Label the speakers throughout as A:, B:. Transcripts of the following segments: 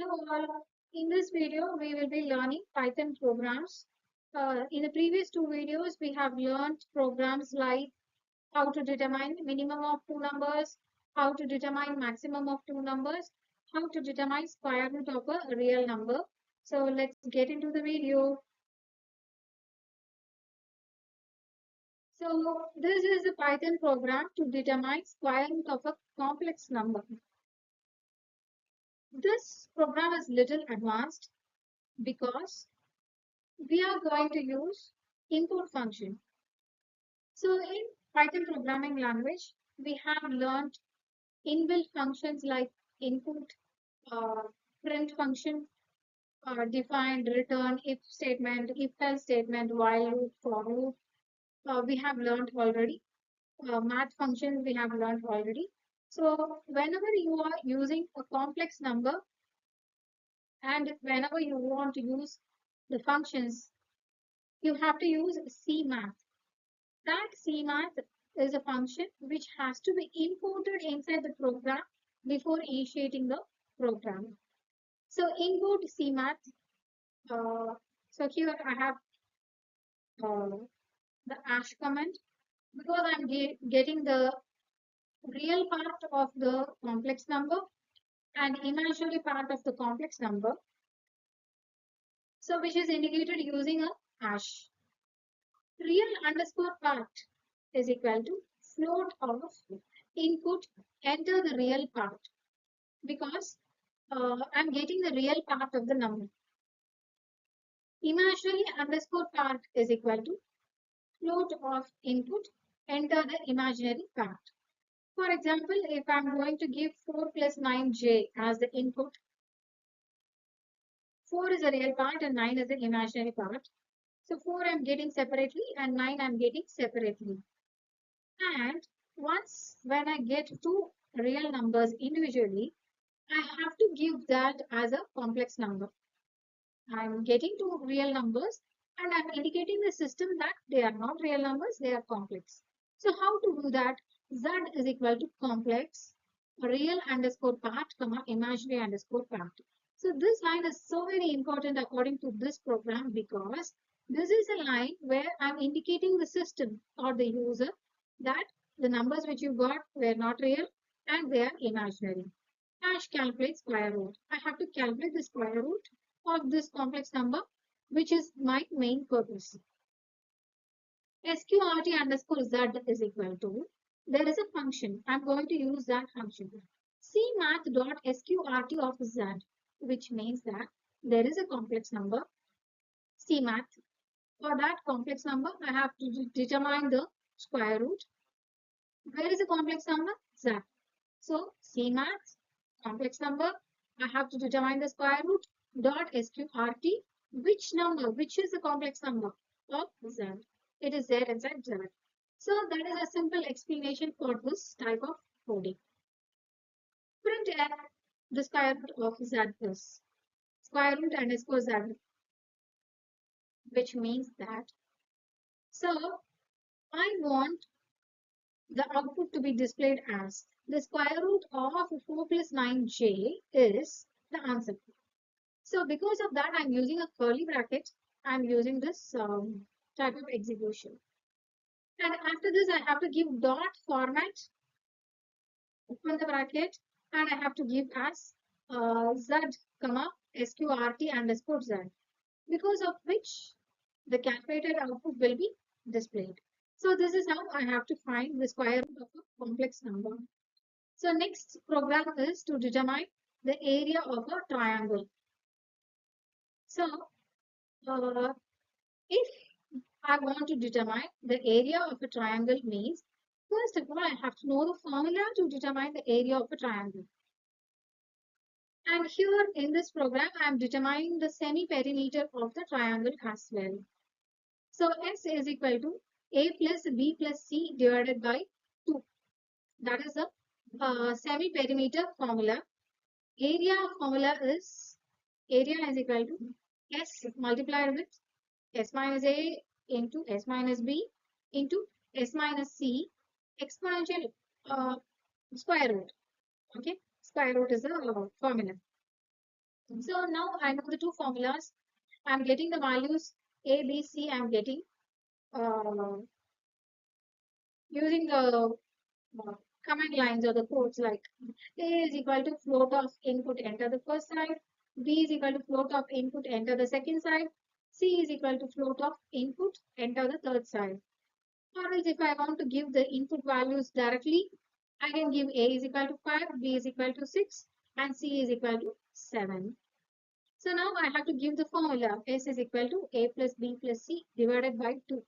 A: Hello all. In this video, we will be learning Python programs. In the previous two videos, we have learned programs like how to determine minimum of two numbers, how to determine maximum of two numbers, how to determine square root of a real number. So let's get into the video. So this is a Python program to determine square root of a complex number. This program is little advanced because we are going to use input function. So in Python programming language, we have learned inbuilt functions like input, uh, print function, defined, return, if statement, if else statement, while loop, for loop. We have learned already. Math functions we have learned already. So whenever you are using a complex number and whenever you want to use the functions, you have to use CMath. That CMath is a function which has to be imported inside the program before initiating the program. So input CMath. So here I have uh, the hash command because I'm getting the real part of the complex number and imaginary part of the complex number. So which is indicated using a hash. Real underscore part is equal to float of input enter the real part because I'm getting the real part of the number. Imaginary underscore part is equal to float of input enter the imaginary part. For example, if I'm going to give 4 plus 9j as the input, 4 is a real part and 9 is the imaginary part. So 4 I'm getting separately and 9 I'm getting separately. And once when I get two real numbers individually, I have to give that as a complex number. I'm getting two real numbers and I'm indicating the system that they are not real numbers, they are complex. So how to do that? Z is equal to complex real underscore part, comma imaginary underscore part. So this line is so very important according to this program because this is a line where I'm indicating the system or the user that the numbers which you got were not real and they are imaginary. Hash calculates square root. I have to calculate the square root of this complex number, which is my main purpose. Sqrt underscore z is equal to, there is a function. I'm going to use that function. Cmath dot sqrt of z, which means that there is a complex number, Cmath. For that complex number, I have to determine the square root. Where is the complex number? Z. So Cmath, complex number, I have to determine the square root dot sqrt, which number, which is the complex number of z. It is there inside z. So that is a simple explanation for this type of coding. Print the square root of z is square root underscore z, which means that, so I want the output to be displayed as the square root of 4 plus 9j is the answer. So because of that, I'm using a curly bracket. I'm using this type of execution. And after this, I have to give dot format, open the bracket, and I have to give as z, comma, sqrt underscore z, because of which the calculated output will be displayed. So this is how I have to find the square root of a complex number. So next program is to determine the area of a triangle. So if I want to determine the area of a triangle means, first of all, I have to know the formula to determine the area of a triangle. And here in this program, I am determining the semi-perimeter of the triangle as well. So S is equal to A plus B plus C divided by 2. That is the semi-perimeter formula. Area formula is area is equal to S multiplied with S minus A into S minus B into S minus C exponential square root. Okay, square root is the formula. So now I know the two formulas. I'm getting the values A, B, C. I'm getting uh, using the command lines or the codes like A is equal to float of input enter the first side, B is equal to float of input enter the second side, C is equal to float of input enter the third side. Or else if I want to give the input values directly, I can give A is equal to 5, B is equal to 6, and C is equal to 7. So now I have to give the formula S is equal to A plus B plus C divided by 2.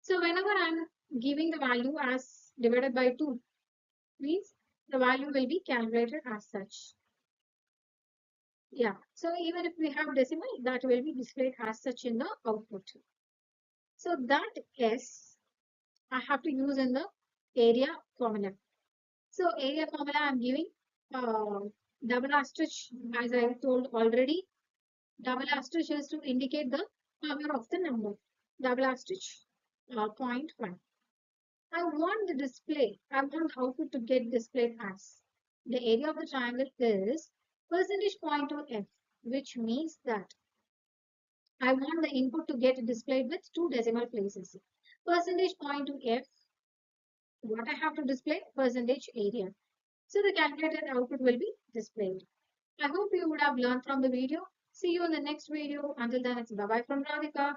A: So whenever I'm giving the value as divided by 2, means the value will be calculated as such. Yeah, so even if we have decimal, that will be displayed as such in the output. So that S I have to use in the area formula. So area formula I'm giving uh, double asterisk as I told already. Double asterisk is to indicate the power of the number. Double asterisk 0.1. I want the display. I want output to get displayed as. The area of the triangle is percentage point to F, which means that I want the input to get displayed with two decimal places. Percentage point to F, what I have to display? Percentage area. So the calculated output will be displayed. I hope you would have learned from the video. See you in the next video. Until then, it's bye bye from Radhika.